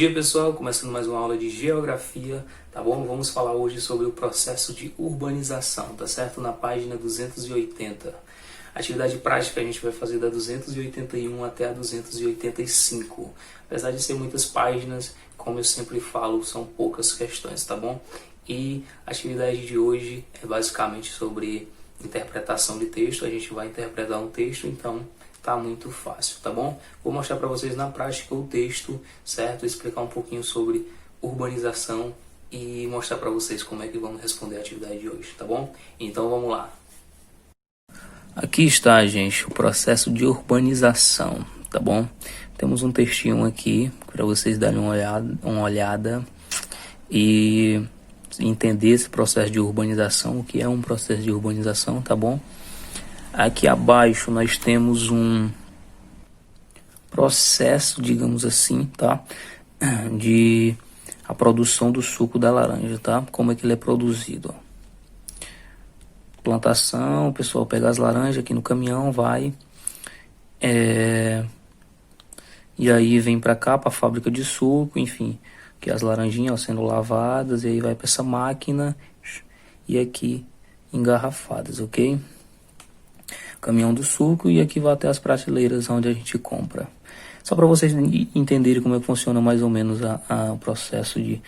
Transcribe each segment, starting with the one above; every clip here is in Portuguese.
dia, pessoal, começando mais uma aula de geografia, tá bom? Vamos falar hoje sobre o processo de urbanização, tá certo? Na página 280. Atividade prática a gente vai fazer da 281 até a 285. Apesar de ser muitas páginas, como eu sempre falo, são poucas questões, tá bom? E a atividade de hoje é basicamente sobre interpretação de texto. A gente vai interpretar um texto, então tá muito fácil, tá bom? Vou mostrar para vocês na prática o texto, certo? Explicar um pouquinho sobre urbanização e mostrar para vocês como é que vamos responder a atividade de hoje, tá bom? Então vamos lá. Aqui está, gente, o processo de urbanização, tá bom? Temos um textinho aqui para vocês darem uma olhada e entender esse processo de urbanização, o que é um processo de urbanização, tá bom? Aqui abaixo nós temos um processo, digamos assim, tá? De a produção do suco da laranja, tá? Como é que ele é produzido, ó. Plantação, o pessoal pega as laranjas aqui no caminhão, vai e aí vem para cá, para a fábrica de suco, enfim, que as laranjinhas ó, sendo lavadas, e aí vai para essa máquina e aqui engarrafadas, ok? Caminhão do suco, e aqui vai até as prateleiras onde a gente compra. Só para vocês entenderem como é que funciona mais ou menos o processo de...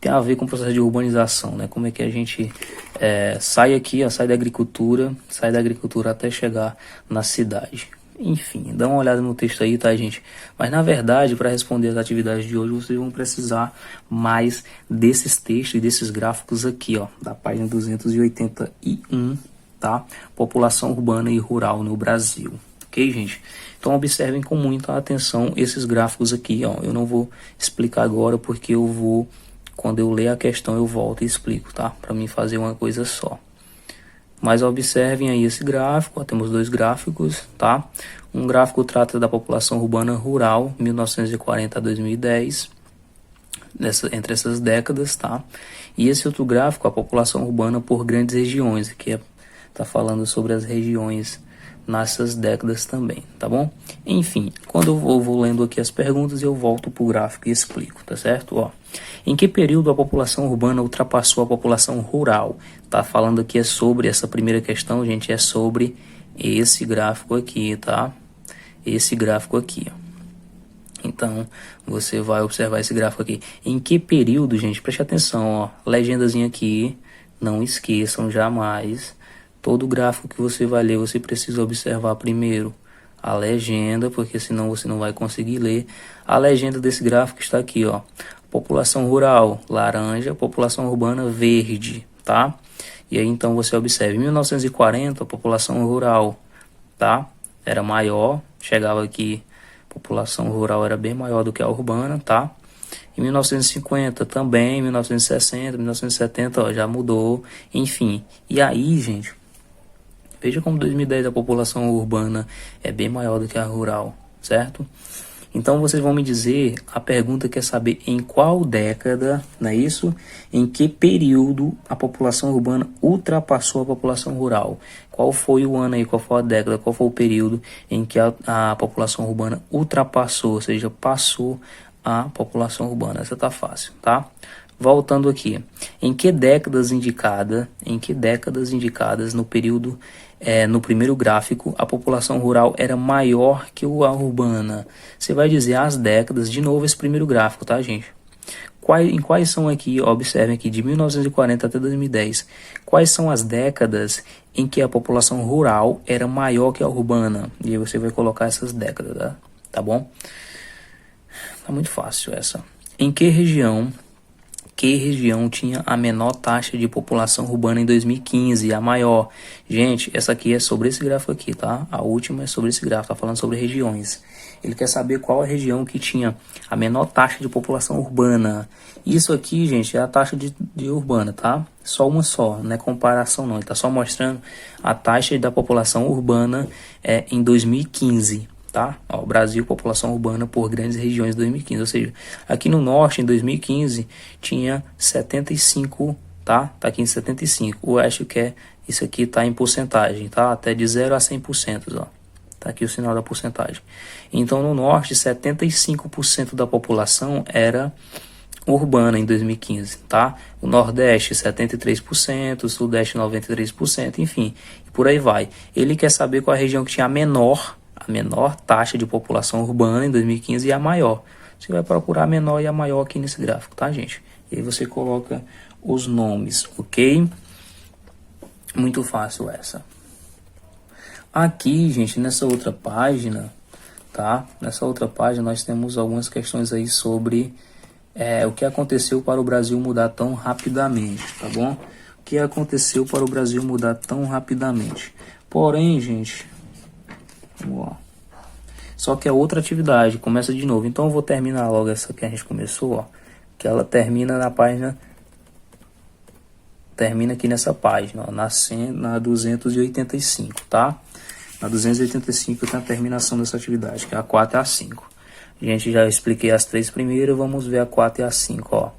Tem a ver com o processo de urbanização, né? Como é que a gente sai aqui, ó, sai da agricultura até chegar na cidade. Enfim, dá uma olhada no texto aí, tá, gente? Mas, na verdade, para responder as atividades de hoje, vocês vão precisar mais desses textos e desses gráficos aqui, ó, da página 281, tá? População urbana e rural no Brasil. Ok, gente? Então, observem com muita atenção esses gráficos aqui, ó. Eu não vou explicar agora porque eu vou... Quando eu ler a questão, eu volto e explico, tá? Para mim fazer uma coisa só. Mas observem aí esse gráfico, ó, temos dois gráficos, tá? Um gráfico trata da população urbana rural, 1940 a 2010, entre essas décadas, tá? E esse outro gráfico, a população urbana por grandes regiões, que tá falando sobre as regiões nessas décadas também, tá bom? Enfim, quando eu vou lendo aqui as perguntas, eu volto pro gráfico e explico, tá certo? Ó, em que período a população urbana ultrapassou a população rural? Tá falando aqui é sobre essa primeira questão, gente, é sobre esse gráfico aqui, tá? Esse gráfico aqui, ó. Então, você vai observar esse gráfico aqui. Em que período, gente? Preste atenção, ó. Legendazinha aqui, não esqueçam jamais. Todo gráfico que você vai ler, você precisa observar primeiro a legenda, porque senão você não vai conseguir ler. A legenda desse gráfico está aqui, ó. População rural, laranja, população urbana, verde, tá? E aí, então, você observa, em 1940, a população rural, tá? Era maior, chegava aqui, a população rural era bem maior do que a urbana, tá? Em 1950 também, 1960, 1970, ó, já mudou, enfim. E aí, gente... Veja como 2010 a população urbana é bem maior do que a rural, certo? Então vocês vão me dizer, a pergunta quer saber em qual década, não é isso? Em que período a população urbana ultrapassou a população rural? Qual foi o ano aí, qual foi a década, qual foi o período em que a população urbana ultrapassou, ou seja, passou a população urbana? Essa tá fácil, tá? Voltando aqui, em que décadas indicadas no período, no primeiro gráfico, a população rural era maior que a urbana? Você vai dizer as décadas, de novo esse primeiro gráfico, tá, gente? Em quais são aqui, observem aqui, de 1940 até 2010, quais são as décadas em que a população rural era maior que a urbana? E aí você vai colocar essas décadas, tá bom? Tá muito fácil essa. Em que região tinha a menor taxa de população urbana em 2015, a maior? Gente, essa aqui é sobre esse gráfico aqui, tá? A última é sobre esse gráfico, tá falando sobre regiões. Ele quer saber qual a região que tinha a menor taxa de população urbana. Isso aqui, gente, é a taxa de urbana, tá? Só uma só, não é comparação não. Ele tá só mostrando a taxa da população urbana em 2015. Tá? Ó, Brasil, população urbana por grandes regiões em 2015, ou seja, aqui no norte em 2015 tinha 75, tá? Tá aqui em 75. O oeste isso aqui tá em porcentagem, tá? Até de 0 a 100%, ó. Tá aqui o sinal da porcentagem. Então, no norte, 75% da população era urbana em 2015, tá? O nordeste, 73%, o sudeste, 93%, enfim, e por aí vai. Ele quer saber qual a região que tinha a menor taxa de população urbana em 2015 e a maior. Você vai procurar a menor e a maior aqui nesse gráfico, tá, gente? E aí você coloca os nomes, ok? Muito fácil essa. Aqui, gente, nessa outra página, tá? Nessa outra página nós temos algumas questões aí sobre o que aconteceu para o Brasil mudar tão rapidamente, tá bom? O que aconteceu para o Brasil mudar tão rapidamente? Porém, gente, vamos lá. Só que é outra atividade, começa de novo. Então eu vou terminar logo essa que a gente começou, ó, que ela termina na página, termina aqui nessa página, ó, na 285, tá? Na 285 tem a terminação dessa atividade, que é a 4 e a 5. A gente já expliquei as 3 primeiras, vamos ver a 4 e a 5, ó.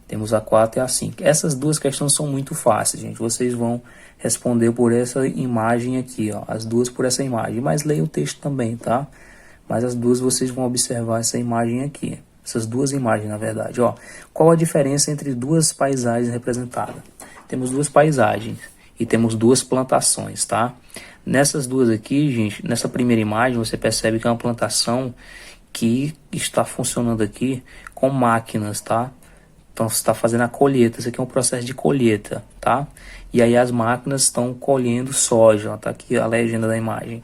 Temos a 4 e a 5. Essas duas questões são muito fáceis, gente. Vocês vão responder por essa imagem aqui, ó. As duas por essa imagem, mas leia o texto também, tá? Mas as duas vocês vão observar essa imagem aqui. Essas duas imagens, na verdade, ó. Qual a diferença entre duas paisagens representadas? Temos duas paisagens e temos duas plantações, tá? Nessas duas aqui, gente, nessa primeira imagem, você percebe que é uma plantação que está funcionando aqui com máquinas, tá? Então você está fazendo a colheita, isso aqui é um processo de colheita, tá? E aí as máquinas estão colhendo soja, ó, tá aqui a legenda da imagem.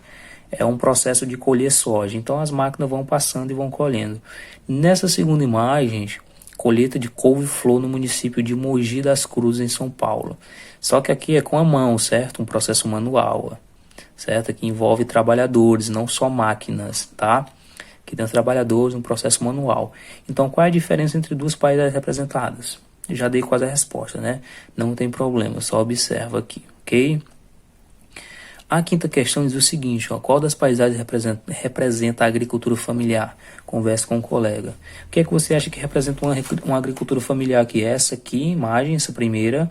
É um processo de colher soja, então as máquinas vão passando e vão colhendo. Nessa segunda imagem, colheita de couve-flor no município de Mogi das Cruzes, em São Paulo. Só que aqui é com a mão, certo? Um processo manual, certo? Que envolve trabalhadores, não só máquinas, tá? Que tem os trabalhadores, um processo manual. Então, qual é a diferença entre duas paisagens representadas? Eu já dei quase a resposta, né? Não tem problema, só observa aqui, ok? A quinta questão diz o seguinte, ó, qual das paisagens representa a agricultura familiar? Converse com um colega. O que é que você acha que representa uma agricultura familiar aqui? Essa aqui, imagem, essa primeira,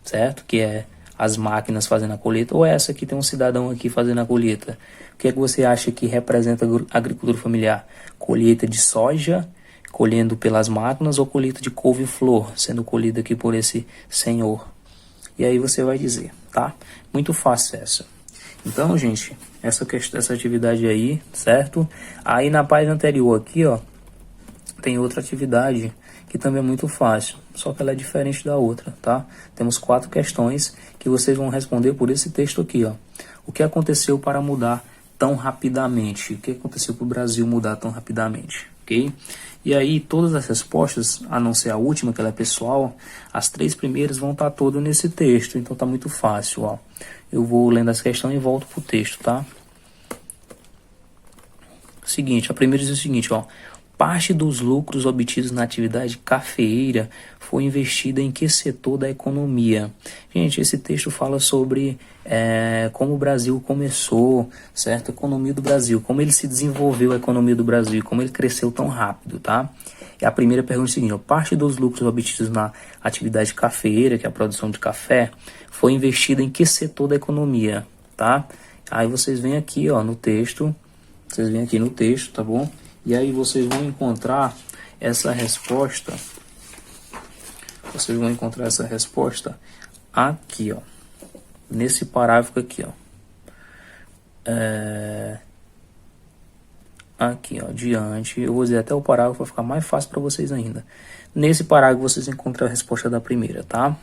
certo? Que é as máquinas fazendo a colheita, ou essa que tem um cidadão aqui fazendo a colheita? O que é que você acha que representa a agricultura familiar? Colheita de soja, colhendo pelas máquinas, ou colheita de couve-flor, sendo colhida aqui por esse senhor? E aí você vai dizer, tá? Muito fácil essa. Então, gente, essa atividade aí, certo? Aí na página anterior aqui, ó, tem outra atividade que também é muito fácil, só que ela é diferente da outra, tá? Temos 4 questões que vocês vão responder por esse texto aqui, ó. O que aconteceu para mudar tão rapidamente? O que aconteceu para o Brasil mudar tão rapidamente? Ok? E aí, todas as respostas, a não ser a última, que ela é pessoal, as 3 primeiras vão estar todas nesse texto, então tá muito fácil, ó. Eu vou lendo as questões e volto pro texto, tá? Seguinte, a primeira diz o seguinte, ó. Parte dos lucros obtidos na atividade cafeeira foi investida em que setor da economia? Gente, esse texto fala sobre como o Brasil começou, certo? A economia do Brasil, como ele se desenvolveu a economia do Brasil, como ele cresceu tão rápido, tá? E a primeira pergunta é o seguinte, ó, parte dos lucros obtidos na atividade cafeeira, que é a produção de café, foi investida em que setor da economia, tá? Aí vocês vêm aqui, ó, no texto, tá bom? E aí vocês vão encontrar essa resposta. Vocês vão encontrar essa resposta aqui, ó. Nesse parágrafo aqui, ó. Aqui, ó, diante. Eu vou dizer até o parágrafo para ficar mais fácil para vocês ainda. Nesse parágrafo vocês encontram a resposta da primeira, tá?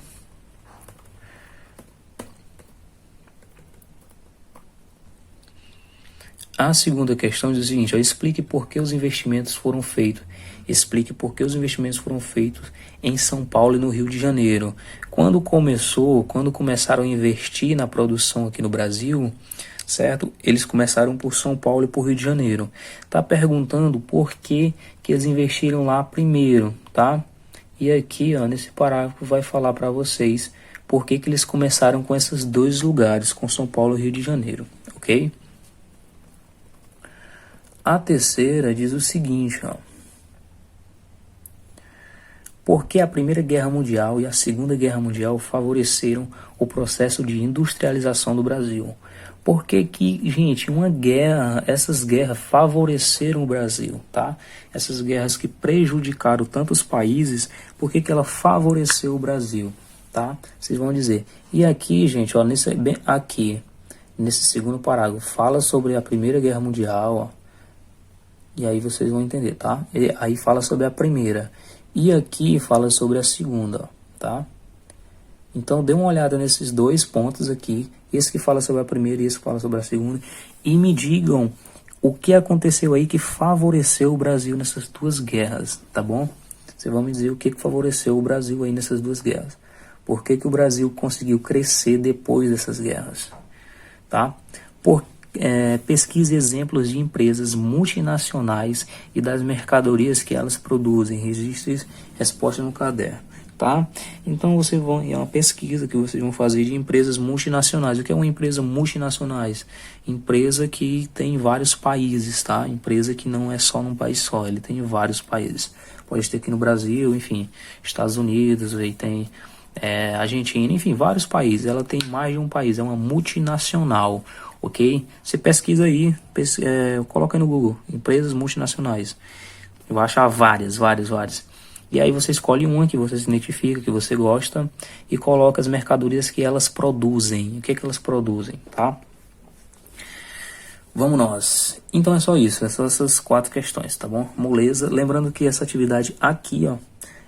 A segunda questão diz o seguinte, ó, explique por que os investimentos foram feitos. Explique por que os investimentos foram feitos em São Paulo e no Rio de Janeiro. Quando começaram a investir na produção aqui no Brasil, certo? Eles começaram por São Paulo e por Rio de Janeiro. Tá perguntando por que eles investiram lá primeiro, tá? E aqui, ó, nesse parágrafo vai falar para vocês por que eles começaram com esses 2 lugares, com São Paulo e Rio de Janeiro, ok? A terceira diz o seguinte, ó. Por que a Primeira Guerra Mundial e a Segunda Guerra Mundial favoreceram o processo de industrialização do Brasil? Por que que, gente, uma guerra, essas guerras favoreceram o Brasil, tá? Essas guerras que prejudicaram tantos países, por que que ela favoreceu o Brasil, tá? Vocês vão dizer. E aqui, gente, ó, bem aqui, nesse segundo parágrafo, fala sobre a Primeira Guerra Mundial, ó. E aí vocês vão entender, tá? Aí fala sobre a primeira. E aqui fala sobre a segunda, ó, tá? Então dê uma olhada nesses dois pontos aqui, esse que fala sobre a primeira e esse que fala sobre a segunda, e me digam o que aconteceu aí que favoreceu o Brasil nessas duas guerras, tá bom? Vocês vão me dizer o que favoreceu o Brasil aí nessas duas guerras. Por que que o Brasil conseguiu crescer depois dessas guerras, tá? Pesquise exemplos de empresas multinacionais e das mercadorias que elas produzem. Registre resposta no caderno. Tá? Então é uma pesquisa que vocês vão fazer de empresas multinacionais. O que é uma empresa multinacionais? Empresa que tem vários países, tá? Empresa que não é só num país só, ele tem vários países. Pode ter aqui no Brasil, enfim, Estados Unidos, aí tem Argentina, enfim, vários países. Ela tem mais de um país, é uma multinacional, ok? Você pesquisa aí, coloca aí no Google, empresas multinacionais. Vai achar várias. E aí você escolhe uma que você se identifica, que você gosta, e coloca as mercadorias que elas produzem. O que elas produzem, tá? Vamos nós. Então é só isso, são essas 4 questões, tá bom? Moleza. Lembrando que essa atividade aqui, ó,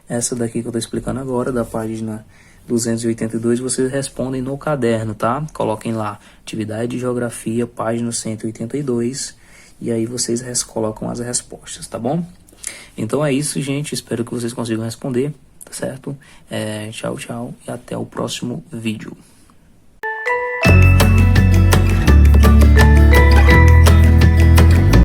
essa daqui que eu tô explicando agora, da página 282, vocês respondem no caderno, tá? Coloquem lá, atividade de geografia, página 182, e aí vocês colocam as respostas, tá bom? Então é isso, gente. Espero que vocês consigam responder, tá certo? Tchau, tchau e até o próximo vídeo.